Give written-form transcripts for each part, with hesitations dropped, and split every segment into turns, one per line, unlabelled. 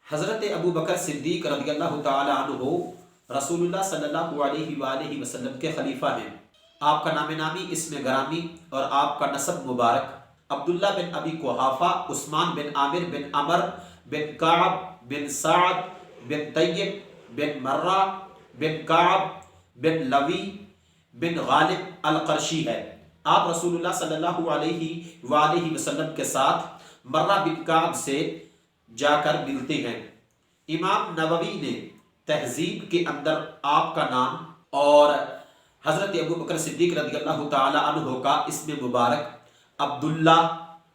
حضرت ابو بکر صدیق رضی اللہ تعالی عنہ رسول اللہ صلی اللہ علیہ وآلہ وسلم کے خلیفہ ہیں۔ آپ کا نام نامی، اسم گرامی اور آپ کا نسب مبارک عبداللہ بن ابی قحافہ، عثمان بن عامر بن عمر بن کعب بن سعد بن طیب بن مرہ بن کعب بن لوی بن غالب القرشی ہے۔ آپ رسول اللہ صلی اللہ علیہ وآلہ وسلم کے ساتھ مرہ بن کعب سے جا کر ملتے ہیں۔ امام نووی نے تہذیب کے اندر آپ کا نام اور حضرت ابو بکر صدیق رضی اللہ تعالی عنہ کا اسم مبارک عبداللہ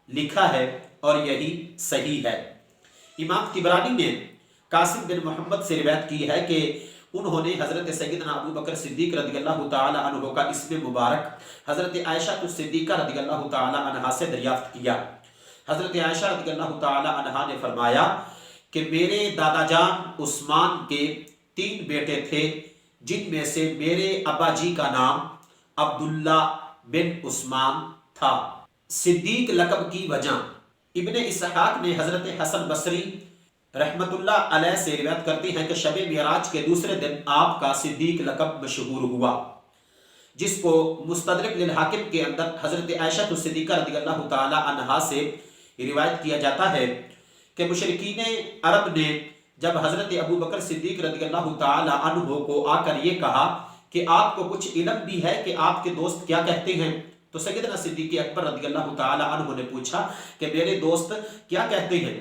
لکھا ہے اور یہی صحیح ہے۔ امام طبرانی نے قاسم بن محمد سے روایت کی ہے کہ انہوں نے حضرت سیدنا ابو بکر صدیق رضی اللہ تعالی عنہ کا اسم مبارک حضرت عائشہ صدیقہ رضی اللہ تعالی عنہا سے دریافت کیا۔ حضرت عائشہ رضی اللہ تعالی عنہا نے فرمایا کہ میرے دادا جان عثمان کے 3 بیٹے تھے، جن میں سے میرے ابا جی کا نام عبداللہ بن عثمان تھا۔ صدیق لقب کی وجہ ابن اسحاق نے حضرت حسن بصری رحمت اللہ علیہ سے روایت کرتے ہیں کہ شب معراج کے دوسرے دن آپ کا صدیق لقب مشہور ہوا، جس کو مستدرک للحاکم کے اندر حضرت عائشہ صدیقہ رضی اللہ تعالی عنہا سے روایت کیا جاتا ہے کہ مشرکین عرب نے جب حضرت ابو بکر صدیق رضی اللہ تعالی عنہ کو آ کر یہ کہا کہ آپ کو کچھ علم بھی ہے کہ آپ کے دوست کیا کہتے ہیں، تو سیدنا صدیق اکبر رضی اللہ تعالی عنہ نے پوچھا کہ میرے دوست کیا کہتے ہیں؟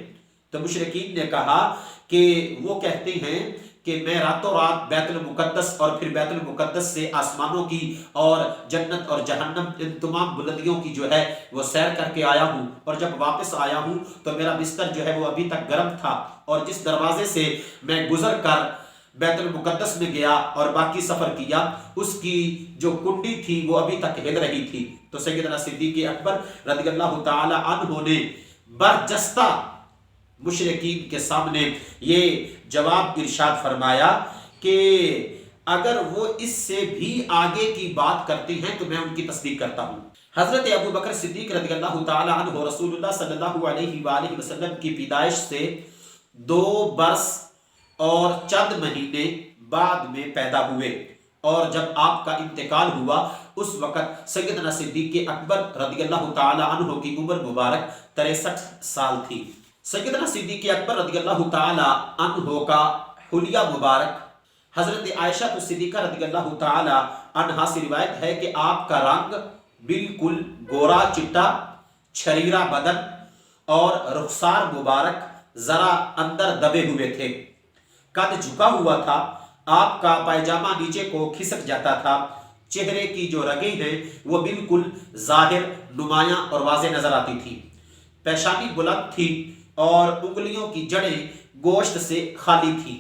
تو مشرکین نے کہا کہ وہ کہتے ہیں کہ میں راتوں رات بیت المقدس اور پھر بیت المقدس سے آسمانوں کی اور جنت اور جہنم ان تمام بلندیوں کی جو ہے وہ سیر کر کے آیا ہوں، اور جب واپس آیا ہوں تو میرا بستر جو ہے وہ ابھی تک گرم تھا، اور جس دروازے سے میں گزر کر بیت المقدس میں گیا اور باقی سفر کیا اس کی جو کنڈی تھی وہ ابھی تک ہل رہی تھی۔ تو سیدنا صدیق اکبر رضی اللہ تعالی عنہ نے برجستہ مشرکین کے سامنے یہ جواب ارشاد فرمایا کہ اگر وہ اس سے بھی آگے کی بات کرتے ہیں تو میں ان کی تصدیق کرتا ہوں۔ حضرت ابو بکر صدیق رضی اللہ تعالی عنہ رسول اللہ صلی اللہ علیہ وآلہ وسلم کی پیدائش سے 2 برس اور چند مہینے بعد میں پیدا ہوئے، اور جب آپ کا انتقال ہوا اس وقت سیدنا صدیق اکبر رضی اللہ تعالی عنہ کی عمر مبارک 63 سال تھی۔ سیدنا صدیق اکبر رضی اللہ تعالی عنہ کا حلیہ مبارک حضرت عائشہ صدیقہ رضی اللہ تعالی عنہا سے روایت ہے کہ آپ کا رنگ بالکل گورا چٹا، چھریرا بدن اور رخسار مبارک ذرا اندر دبے ہوئے تھے، قد جھکا ہوا تھا، آپ کا پائجامہ نیچے کو کھسک جاتا تھا، چہرے کی جو رگیں ہیں وہ بالکل ظاہر، نمایاں اور واضح نظر آتی تھی، پیشانی بلند تھی اور انگلیوں کی جڑیں گوشت سے خالی تھی۔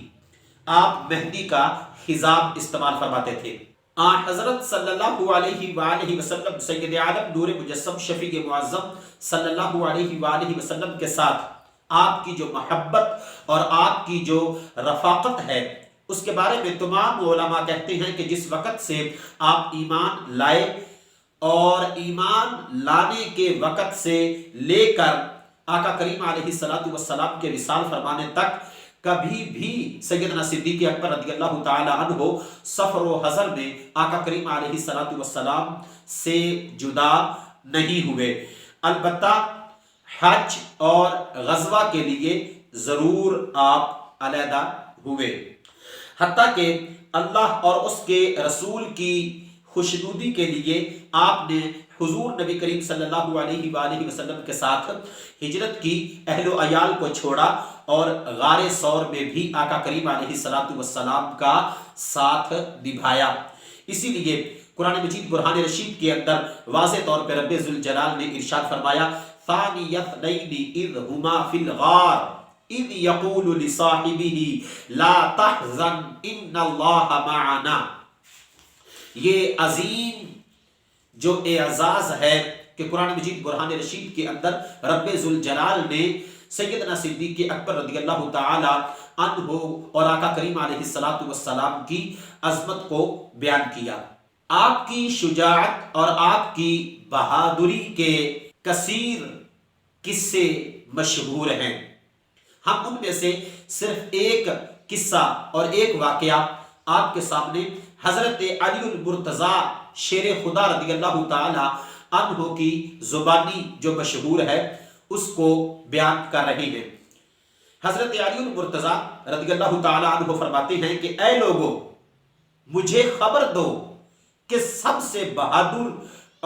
آپ مہندی کا حزام استعمال فرماتے تھے۔ آن حضرت صلی اللہ علیہ وآلہ وسلم سید عالم نور مجسم شفیع معظم صلی اللہ علیہ وآلہ وسلم کے ساتھ آپ کی جو محبت اور آپ کی جو رفاقت ہے اس کے بارے میں تمام علماء کہتے ہیں کہ جس وقت سے آپ ایمان لائے اور ایمان لانے کے وقت سے لے کر آقا کریم علیہ السلام کے وصال فرمانے تک کبھی بھی سیدنا صدیق اکبر رضی اللہ تعالی عنہ سفر و حضر میں آقا کریم علیہ السلام سے جدا نہیں ہوئے، البتہ حج اور غزوہ کے لیے ضرور آپ علیحدہ ہوئے، حتیٰ کہ اللہ اور اس کے رسول کی خوشنودی کے لیے آپ نے حضور نبی کریم صلی اللہ علیہ وآلہ وسلم کے ساتھ ہجرت کی، اہل و عیال کو چھوڑا اور غار ثور میں بھی آقا کریم علیہ السلام کا ساتھ نبھایا۔ اسی لیے قرآن مجید برہان رشید کے اندر واضح طور پر رب ذوالجلال نے ارشاد فرمایا ثانی اثنین اذ ہما فی الغار اذ یقول لصاحبہ لا تحزن ان اللہ معنا۔ یہ عظیم جو اعزاز ہے کہ قرآن مجید برہان رشید کے اندر رب ذوالجلال نے سیدنا صدیق اکبر رضی اللہ تعالی عنہ اور آقا کریم علیہ السلام کی عظمت کو بیان کیا۔ آپ کی شجاعت اور آپ کی بہادری کے کثیر قصے مشہور ہیں۔ ہم ان میں سے صرف ایک قصہ اور ایک واقعہ آپ کے سامنے حضرت علی المرتضیٰ شیر خدا رضی اللہ تعالی عنہ کی زبانی جو مشہور ہے اس کو بیان کر رہے ہیں۔ حضرت علی المرتضیٰ رضی اللہ تعالی عنہ فرماتے ہیں کہ اے لوگو، مجھے خبر دو کہ سب سے بہادر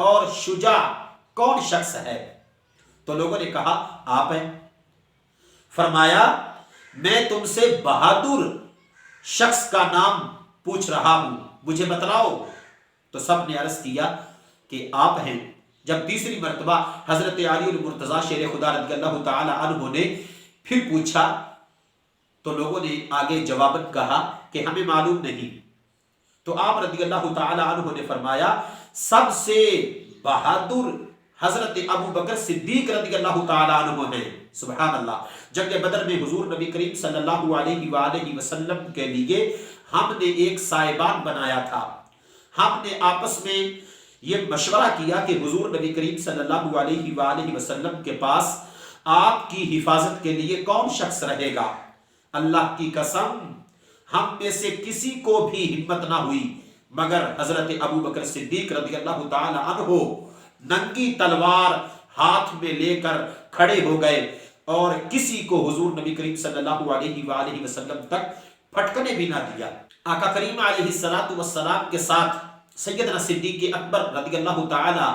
اور شجاع کون شخص ہے؟ تو لوگوں نے کہا آپ ہیں۔ فرمایا میں تم سے بہادر شخص کا نام پوچھ رہا ہوں، مجھے بتلاؤ۔ تو سب نے عرض کیا کہ آپ ہیں۔ جب تیسری مرتبہ حضرت علی المرتضیٰ شیر خدا رضی اللہ تعالی عنہ نے پھر پوچھا تو لوگوں نے آگے جواباً کہا کہ ہمیں معلوم نہیں۔ تو آپ رضی اللہ تعالی عنہ نے فرمایا سب سے بہادر حضرت ابو بکر صدیق رضی اللہ تعالی عنہ ہیں۔ سبحان اللہ۔ جنگ بدر میں حضور نبی کریم صلی اللہ علیہ وآلہ وسلم کے لیے ہم نے ایک سائبان بنایا تھا۔ ہم نے آپس میں یہ مشورہ کیا کہ حضور نبی کریم صلی اللہ علیہ وآلہ وسلم کے پاس آپ کی حفاظت کے لیے کون شخص رہے گا؟ اللہ کی قسم ہم میں سے کسی کو بھی ہمت نہ ہوئی مگر حضرت ابو بکر صدیق رضی اللہ تعالی عنہ ننگی تلوار ہاتھ میں لے کر کھڑے ہو گئے اور کسی کو حضور نبی کریم صلی اللہ علیہ وآلہ وسلم تک پھٹکنے بھی نہ دیا۔ آقا کریم علیہ السلام کے ساتھ سیدنا صدیق اکبر رضی اللہ تعالی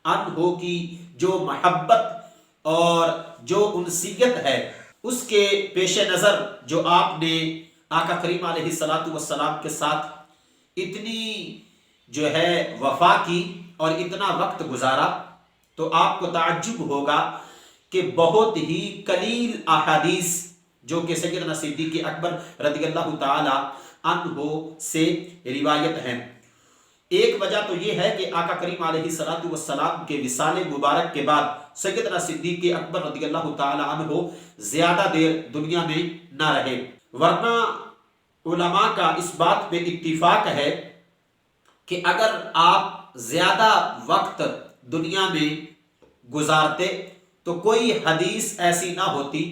عنہ کی جو محبت اور جو انسیت ہے اس کے پیش نظر جو آپ نے آقا کریم علیہ السلام کے ساتھ اتنی جو ہے وفا کی اور اتنا وقت گزارا تو آپ کو تعجب ہوگا کہ بہت ہی قلیل احادیث جو کہ سیدنا صدیق اکبر رضی اللہ تعالی عنہ سے روایت ہیں۔ ایک وجہ تو یہ ہے کہ آقا کریم علیہ السلام کے وصال مبارک کے بعد سیدنا صدیق اکبر رضی اللہ تعالی عنہ زیادہ دیر دنیا میں نہ رہے، ورنہ علماء کا اس بات پہ اتفاق ہے کہ اگر آپ زیادہ وقت دنیا میں گزارتے تو کوئی حدیث ایسی نہ ہوتی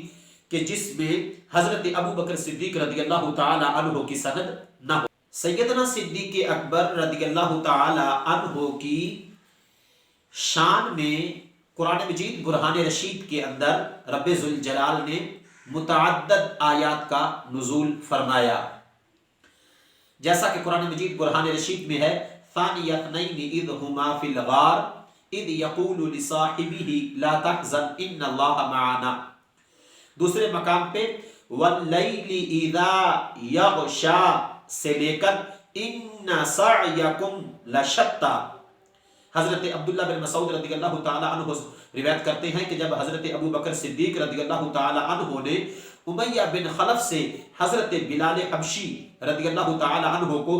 کہ جس میں حضرت ابو بکر صدیق رضی اللہ تعالی عنہ کی سند نہ ہو۔ سیدنا صدیق اکبر رضی اللہ تعالی عنہ کی شان میں قرآن مجید برہان رشید کے اندر رب ذوالجلال نے متعدد آیات کا نزول فرمایا، جیسا کہ قرآن مجید برہان رشید میں ہے ثانی اثنین اذ ہما فی الغار اذ یقول لصاحبہ لا تحزن ان اللہ معنا۔ دوسرے مقام پہ واللیل اذا یغشا سے لے کر ان سعیکم لشتی۔ حضرت عبداللہ بن مسعود رضی اللہ تعالی عنہ روایت کرتے ہیں کہ جب حضرت ابو بکر صدیق رضی اللہ تعالی عنہ نے امیہ بن خلف سے حضرت بلال حبشی رضی اللہ تعالی عنہ کو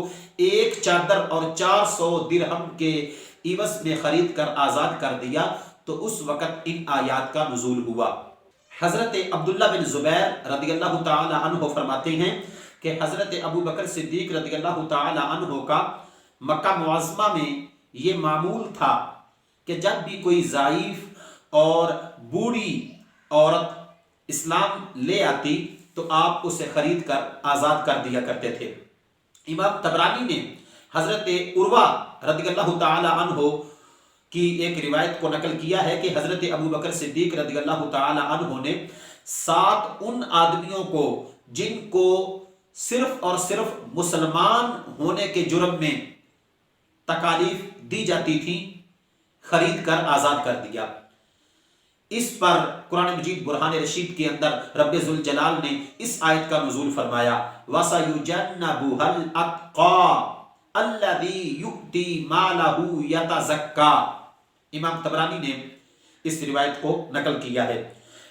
ایک چادر اور 400 درہم کے عوض میں خرید کر آزاد کر دیا تو اس وقت ان آیات کا نزول ہوا۔ حضرت عبداللہ بن زبیر رضی اللہ تعالی عنہ فرماتے ہیں کہ حضرت ابو بکر صدیق رضی اللہ تعالی عنہ کا مکہ معظمہ میں یہ معمول تھا کہ جب بھی کوئی ضعیف اور بوڑھی عورت اسلام لے آتی تو آپ اسے خرید کر آزاد کر دیا کرتے تھے۔ امام طبرانی نے حضرت عروہ رضی اللہ تعالی عنہ کی ایک روایت کو نقل کیا ہے کہ حضرت ابو بکر صدیق رضی اللہ تعالی عنہ نے 7 ان آدمیوں کو جن کو صرف اور صرف مسلمان ہونے کے جرم میں تکالیف دی جاتی تھی خرید کر آزاد کر دیا۔ اس پر قرآن مجید برہان رشید کے اندر رب ذوالجلال نے اس آیت کا نزول فرمایا وَسَيُجَنَّبُهَا الْأَتْقَى الَّذِي يُؤْتِي مَالَهُ يَتَزَكَّى۔ امام طبرانی نے اس روایت کو نقل کیا ہے۔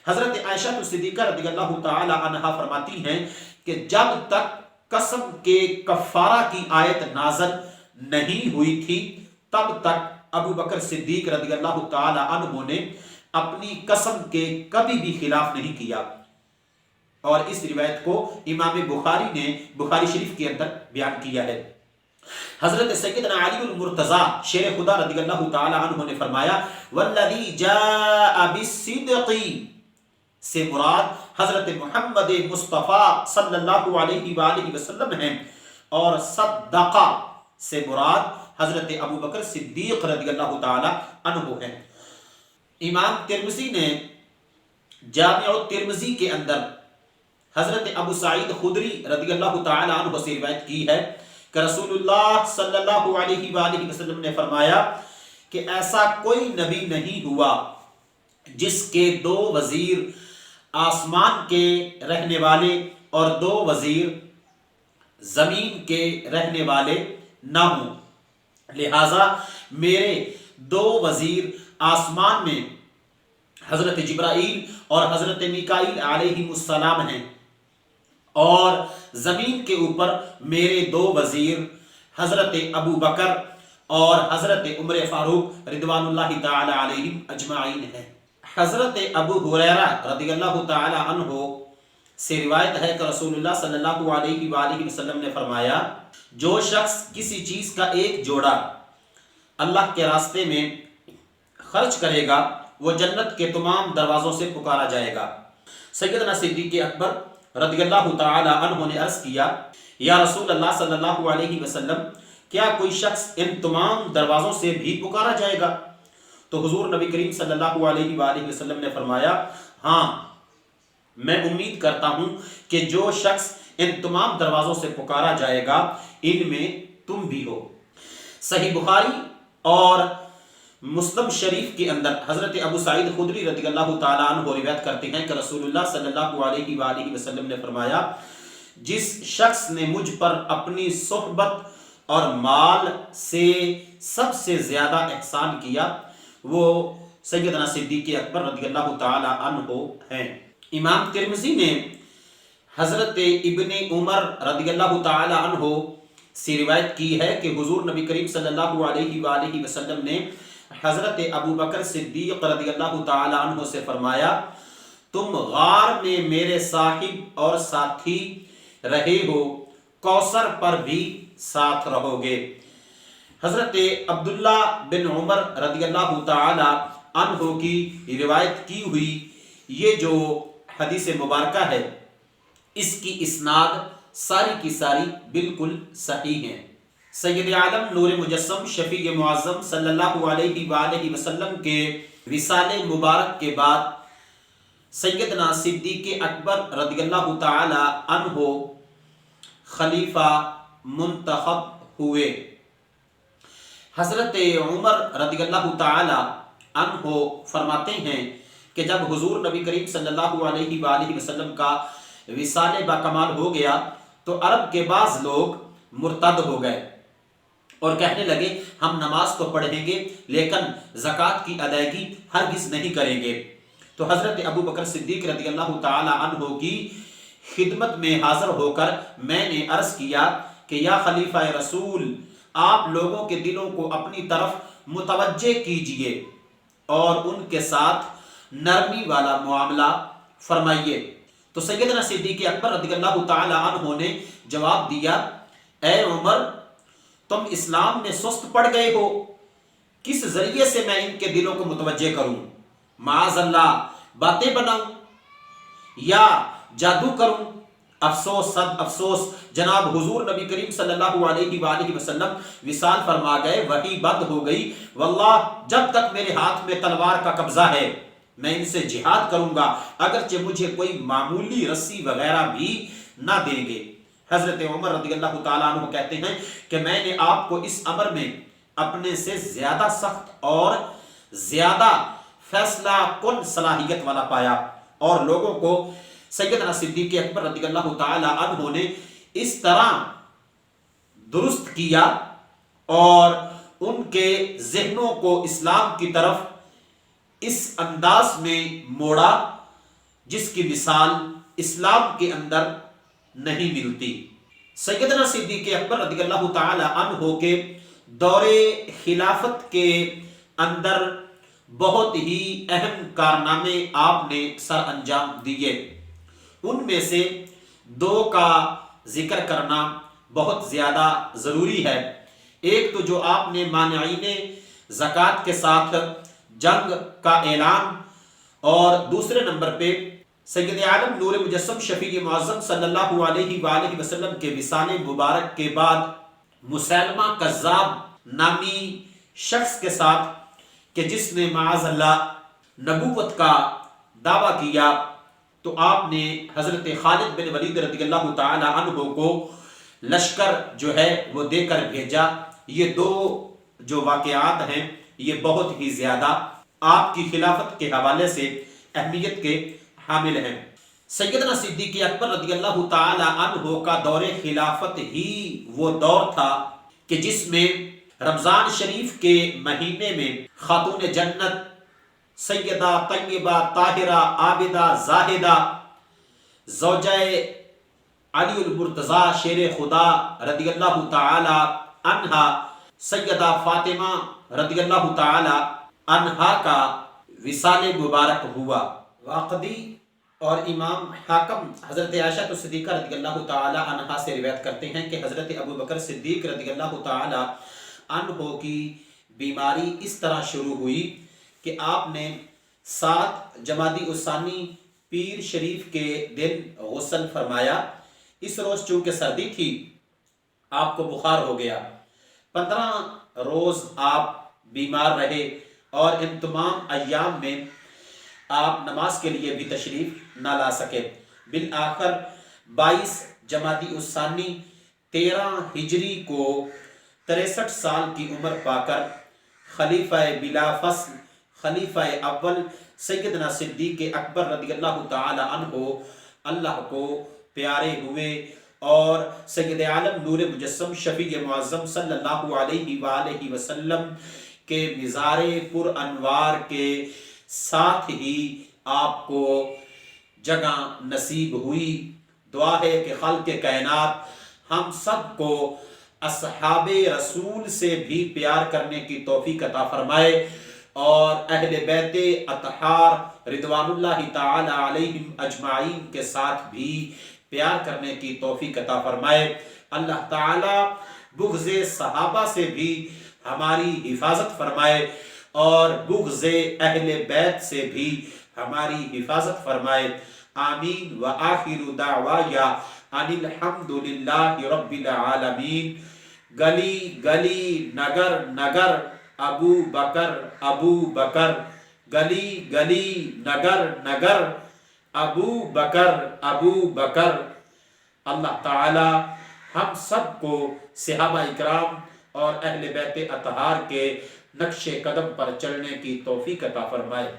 حضرت عائشہ صدیقہ رضی اللہ تعالی عنہا فرماتی ہیں کہ جب تک قسم کے کفارہ کی آیت نازل نہیں ہوئی تھی تب تک ابو بکر صدیق رضی اللہ تعالی عنہ نے اپنی قسم کے کبھی بھی خلاف نہیں کیا، اور اس روایت کو امام بخاری نے بخاری شریف کے اندر بیان کیا ہے۔ حضرت سیدنا علی المرتضیٰ شیر خدا رضی اللہ تعالی عنہ نے فرمایا والذی جاء بالصدق سے مراد حضرت محمد مصطفیٰ صلی اللہ علیہ وآلہ وسلم ہیں، اور صدقہ سے مراد حضرت ابو بکر صدیق رضی اللہ تعالی عنہ ہیں۔ امام ترمذی نے جامع الترمذی کے اندر حضرت ابو سعید خدری رضی اللہ تعالی عنہ سے روایت کی ہے کہ رسول اللہ صلی اللہ علیہ وآلہ وسلم نے فرمایا کہ ایسا کوئی نبی نہیں ہوا جس کے 2 وزیر آسمان کے رہنے والے اور 2 وزیر زمین کے رہنے والے نہ ہوں، لہذا میرے 2 وزیر آسمان میں حضرت جبرائیل اور حضرت میکائیل علیہ السلام ہیں، اور زمین کے اوپر میرے 2 وزیر حضرت ابو بکر اور حضرت عمر فاروق رضوان اللہ تعالی علیہم اجمعین ہیں۔ حضرت ابو ہریرہ رضی اللہ تعالی عنہ سے روایت ہے کہ رسول اللہ صلی اللہ علیہ وآلہ وسلم نے فرمایا، جو شخص کسی چیز کا ایک جوڑا اللہ کے راستے میں خرچ کرے گا وہ جنت کے تمام دروازوں سے پکارا جائے گا۔ سیدنا صدیق اکبر رضی اللہ تعالی عنہ نے عرض کیا، یا رسول اللہ صلی اللہ علیہ وسلم، کیا کوئی شخص ان تمام دروازوں سے بھی پکارا جائے گا؟ تو حضور نبی کریم صلی اللہ علیہ وآلہ وسلم نے فرمایا، ہاں، میں امید کرتا ہوں کہ جو شخص ان تمام دروازوں سے پکارا جائے گا ان میں تم بھی ہو۔ صحیح بخاری اور مسلم شریف کے اندر حضرت ابو سعید خدری رضی اللہ تعالیٰ عنہ روایت کرتے ہیں کہ رسول اللہ صلی اللہ علیہ وآلہ وسلم نے فرمایا، جس شخص نے مجھ پر اپنی صحبت اور مال سے سب سے زیادہ احسان کیا وہ سیدنا صدیق اکبر رضی اللہ تعالی عنہ ہیں۔ امام ترمذی نے حضرت ابن عمر رضی اللہ تعالی عنہ سے روایت کی ہے کہ حضور نبی کریم صلی اللہ علیہ وآلہ وسلم نے حضرت ابو بکر صدیق رضی اللہ تعالی عنہ سے فرمایا، تم غار میں میرے صاحب اور ساتھی رہے ہو، کوثر پر بھی ساتھ رہو گے۔ حضرت عبداللہ بن عمر رضی اللہ تعالی عنہ کی روایت کی ہوئی یہ جو حدیث مبارکہ ہے، اس کی اسناد ساری کی ساری بالکل صحیح ہیں۔ سید عالم نور مجسم شفیع معظم صلی اللہ علیہ وآلہ وسلم کے وصال مبارک کے بعد سیدنا صدیق اکبر رضی اللہ تعالی عنہ خلیفہ منتخب ہوئے۔ حضرت عمر رضی اللہ تعالی عنہ فرماتے ہیں کہ جب حضور نبی کریم صلی اللہ علیہ وآلہ وسلم کا وصال باکمال ہو گیا تو عرب کے بعض لوگ مرتد ہو گئے اور کہنے لگے، ہم نماز تو پڑھیں گے لیکن زکوٰۃ کی ادائیگی ہرگز نہیں کریں گے۔ تو حضرت ابو بکر صدیق رضی اللہ تعالی عنہ کی خدمت میں حاضر ہو کر میں نے عرض کیا کہ یا خلیفہ رسول، آپ لوگوں کے دلوں کو اپنی طرف متوجہ کیجئے اور ان کے ساتھ نرمی والا معاملہ فرمائیے۔ تو سیدنا صدیق اکبر رضی اللہ تعالی عنہ نے جواب دیا، اے عمر، تم اسلام میں سست پڑ گئے ہو، کس ذریعے سے میں ان کے دلوں کو متوجہ کروں؟ معاذ اللہ، باتیں بناؤں یا جادو کروں؟ افسوس صد افسوس، جناب حضور نبی کریم صلی اللہ علیہ وآلہ وسلم وصال فرما گئے، وحی بند ہو گئی، واللہ جب تک میرے ہاتھ میں تلوار کا قبضہ ہے میں ان سے جہاد کروں گا، اگرچہ مجھے کوئی معمولی رسی وغیرہ بھی نہ دیں گے۔ حضرت عمر رضی اللہ تعالیٰ عنہ کہتے ہیں کہ میں نے آپ کو اس امر میں اپنے سے زیادہ سخت اور زیادہ فیصلہ کن صلاحیت والا پایا، اور لوگوں کو سیدنا صدیق اکبر رضی اللہ تعالی عنہ نے اس طرح درست کیا اور ان کے ذہنوں کو اسلام کی طرف اس انداز میں موڑا جس کی مثال اسلام کے اندر نہیں ملتی۔ سیدنا صدیق اکبر رضی اللہ تعالی عنہ کے دور خلافت کے اندر بہت ہی اہم کارنامے آپ نے سر انجام دیے، ان میں سے 2 کا ذکر کرنا بہت زیادہ ضروری ہے۔ ایک تو جو آپ نے مانعین زکوٰۃ کے ساتھ جنگ کا اعلان، اور دوسرے نمبر پہ سید عالم نور مجسم شفیع معظم صلی اللہ علیہ وآلہ وسلم کے وصال مبارک کے بعد مسیلمہ کذاب نامی شخص کے ساتھ کہ جس نے معاذ اللہ نبوت کا دعویٰ کیا، تو آپ نے حضرت خالد بن ولید رضی اللہ تعالی عنہ کو لشکر جو ہے وہ دے کر بھیجا۔ یہ دو جو واقعات ہیں یہ بہت ہی زیادہ آپ کی خلافت کے حوالے سے اہمیت کے حامل ہیں۔ سیدنا صدیق اکبر رضی اللہ تعالی عنہ کا دور خلافت ہی وہ دور تھا کہ جس میں رمضان شریف کے مہینے میں خاتون جنت سیدہ طیبہ طاہرہ عابدہ زاہدہ زوجہ علی المرتضیٰ شیر خدا رضی اللہ تعالی عنہا سیدہ فاطمہ رضی اللہ تعالی عنہا کا وصال مبارک ہوا۔ واقدی اور امام حاکم حضرت عائشہ صدیقہ رضی اللہ تعالی عنہا سے روایت کرتے ہیں کہ حضرت ابو بکر صدیق رضی اللہ تعالی عنہ کی بیماری اس طرح شروع ہوئی کہ آپ نے 7 جمادی الثانی پیر شریف کے دن غسل فرمایا۔ اس روز چونکہ سردی تھی آپ کو بخار ہو گیا، 15 روز آپ بیمار رہے اور ان تمام ایام میں آپ نماز کے لیے بھی تشریف نہ لا سکے۔ بالآخر 22 جمادی الثانی 13 ہجری کو 63 سال کی عمر پا کر خلیفہ بلا فصل خلیفہ اول سیدنا صدیق اکبر رضی اللہ تعالی عنہ اللہ کو پیارے ہوئے اور سید عالم نور مجسم شفیع معظم صلی اللہ علیہ وآلہ وسلم کے مزار پر انوار کے ساتھ ہی آپ کو جگہ نصیب ہوئی۔ دعا ہے کہ خالق کائنات ہم سب کو اصحاب رسول سے بھی پیار کرنے کی توفیق عطا فرمائے اور اہل بیت اطہار رضوان اللہ تعالی علیہم اجمعین کے ساتھ بھی پیار کرنے کی توفیق عطا فرمائے۔ اللہ تعالی بغض صحابہ سے بھی ہماری حفاظت فرمائے اور بغض اہل بیت سے بھی ہماری حفاظت فرمائے۔ آمین وآخر دعوایا ان الحمد للہ رب العالمین۔ گلی گلی نگر نگر ابو بکر ابو بکر، گلی گلی نگر نگر ابو بکر ابو بکر۔ اللہ تعالی ہم سب کو صحابہ اکرام اور اہل بیت اطہار کے نقش قدم پر چلنے کی توفیق عطا فرمائے۔